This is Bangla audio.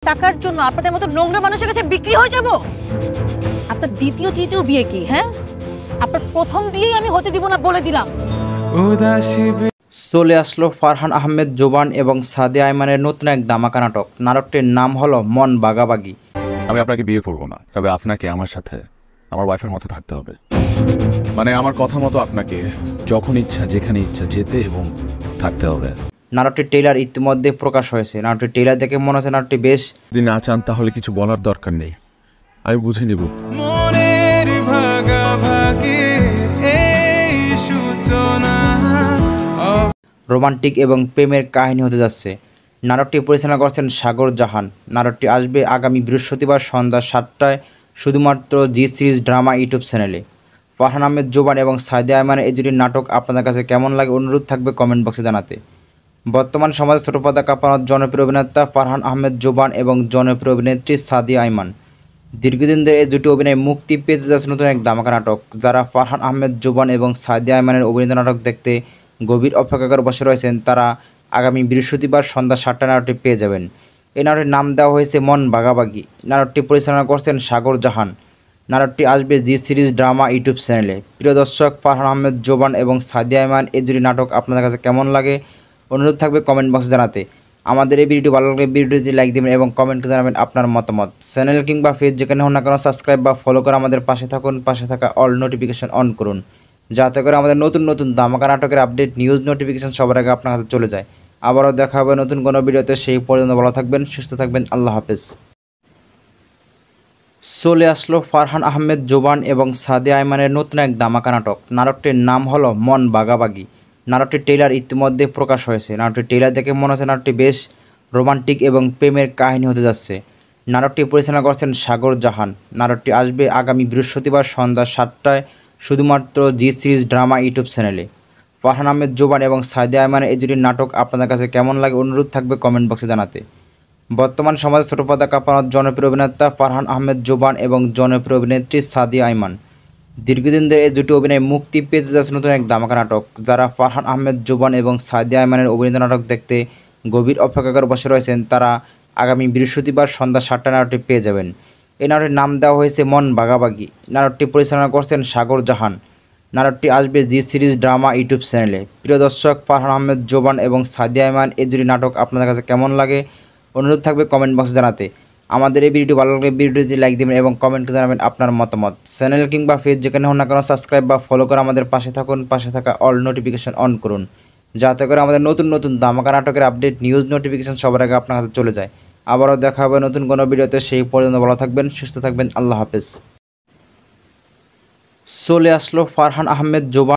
টাকার জন্য আপনাদের মতো নোংরা মানুষের কাছে বিক্রি হয়ে যাব? আপনার দ্বিতীয় তৃতীয় বিয়ে কি? হ্যাঁ, আপনার প্রথম বিয়েই আমি হতে দিব না বলে দিলাম। চলে আসলো ফারহান আহমেদ জোবান এবং সাদিয়া আইমানের নতুন এক ধামাকা নাটক। নাটকটির নাম হলো মন বাগাবাগি। আমি আপনাকে বিয়ে করব না, তবে আপনাকে আমার সাথে আমার ওয়াইফের মতো থাকতে হবে। মানে আমার কথা মতো আপনাকে যখন ইচ্ছা যেখানে ইচ্ছা যেতে এবং থাকতে হবে। নাটকটির ট্রেলার ইতিমধ্যে প্রকাশ হয়েছে। নাটকটির ট্রেলার দেখে মনে হচ্ছে নাটকটি বেশ, যদি না চান তাহলে কিছু বলার দরকার নেই, আমি বুঝে নিব। রোমান্টিক এবং প্রেমের কাহিনী হতে যাচ্ছে। নাটকটি পরিচালনা করছেন সাগর জাহান। নাটকটি আসবে আগামী বৃহস্পতিবার সন্ধ্যা 7টায় শুধুমাত্র জি সিরিজ ড্রামা ইউটিউব চ্যানেলে। ফারহান আহমেদ জোবান এবং সাদিয়া আইমানের এই জুটির নাটক আপনাদের কাছে কেমন লাগে অনুরোধ থাকবে কমেন্ট বক্সে জানাতে। বর্তমান সমাজে ছোট পর্দা কাঁপানোর জনপ্রিয় অভিনেতা ফারহান আহমেদ জোবান এবং জনপ্রিয় অভিনেত্রী সাদিয়া আইমান দীর্ঘদিন ধরে এই জুটি অভিনয়ে মুক্তি পেতে যাচ্ছে নতুন এক ধামাকা নাটক। যারা ফারহান আহমেদ জোবান এবং সাদিয়া আইমানের অভিনীত নাটক দেখতে গভীর অপেক্ষার বসে রয়েছেন, তারা আগামী বৃহস্পতিবার সন্ধ্যা 7টায় নাটকটি পেয়ে যাবেন। এই নাটকটির নাম দেওয়া হয়েছে মন বাগাবাগি। নাটকটি পরিচালনা করছেন সাগর জাহান। নাটকটি আসবে জি সিরিজ ড্রামা ইউটিউব চ্যানেলে। প্রিয় দর্শক, ফারহান আহমেদ জোবান এবং সাদিয়া আইমান এই জুটি নাটক আপনাদের কাছে কেমন লাগে অনুরোধ থাকবে কমেন্ট বক্সে জানাতে। আমাদের এই ভিডিওটি ভালো লাগলে ভিডিওটি লাইক দেবেন এবং কমেন্ট করে জানাবেন আপনার মতামত। চ্যানেল কিংবা পেজ যেখানে হন না কেন সাবস্ক্রাইব বা ফলো করে আমাদের পাশে থাকুন। পাশে থাকা অল নোটিফিকেশন অন করুন, যাতে করে আমাদের নতুন নতুন ধামাকা নাটকের আপডেট নিউজ নোটিফিকেশন সবার আগে আপনার হাতে চলে যায়। আবারও দেখা হবে নতুন কোনো ভিডিওতে। সেই পর্যন্ত ভালো থাকবেন, সুস্থ থাকবেন। আল্লাহ হাফেজ। চলে আসলো ফারহান আহমেদ জোবান এবং সাদিয়া আইমানের নতুন এক ধামাকা নাটক। নাটকটির নাম হলো মন বাগাবাগি। নাটকটির ট্রেলার ইতিমধ্যে প্রকাশ হয়েছে। নাটকটির ট্রেলার দেখে মনে হচ্ছে নাটকটি বেশ রোমান্টিক এবং প্রেমের কাহিনী হতে যাচ্ছে। নাটকটি পরিচালনা করছেন সাগর জাহান। নাটকটি আসবে আগামী বৃহস্পতিবার সন্ধ্যা 7টায় শুধুমাত্র জি সিরিজ ড্রামা ইউটিউব চ্যানেলে। ফারহান আহমেদ জোবান এবং সাদিয়া আইমানের এই জুটির নাটক আপনাদের কাছে কেমন লাগে অনুরোধ থাকবে কমেন্ট বক্সে জানাতে। বর্তমান সমাজে ছোট পর্দা কাঁপানোর জনপ্রিয় অভিনেতা ফারহান আহমেদ জোবান এবং জনপ্রিয় অভিনেত্রী সাদিয়া আইমান দীর্ঘদিন ধরে এই জুটি অভিনয়ে মুক্তি পেতে যাচ্ছে নতুন এক ধামাকা নাটক। যারা ফারহান আহমেদ জোবান এবং সাদিয়া আইমানের অভিনীত নাটক দেখতে গভীর অপেক্ষার বসে রয়েছেন, তারা আগামী বৃহস্পতিবার সন্ধ্যা 7টায় নাটকটি পেয়ে যাবেন। এই নাটকটির নাম দেওয়া হয়েছে মন বাগাবাগি। নাটকটি পরিচালনা করছেন সাগর জাহান। নাটকটি আসবে জি সিরিজ ড্রামা ইউটিউব চ্যানেলে। প্রিয় দর্শক, ফারহান আহমেদ জোবান এবং সাদিয়া আইমান এই জুটি নাটক আপনাদের কাছে কেমন লাগে অনুরোধ থাকবে কমেন্ট বক্সে জানাতে। আমাদের এই ভিডিওটি ভালো লাগলে ভিডিওটি লাইক দেবেন এবং কমেন্ট করে জানাবেন আপনার মতামত। চ্যানেল কিংবা পেজ যেখানে হন না কেন সাবস্ক্রাইব বা ফলো করে আমাদের পাশে থাকুন। পাশে থাকা অল নোটিফিকেশন অন করুন, যাতে করে আমাদের নতুন নতুন ধামাকা নাটকের আপডেট নিউজ নোটিফিকেশন সবার আগে আপনার হাতে চলে যায়। আবারও দেখা হবে নতুন কোনো ভিডিওতে। সেই পর্যন্ত ভালো থাকবেন, সুস্থ থাকবেন। আল্লাহ হাফেজ। চলে আসলো ফারহান আহমেদ জোবান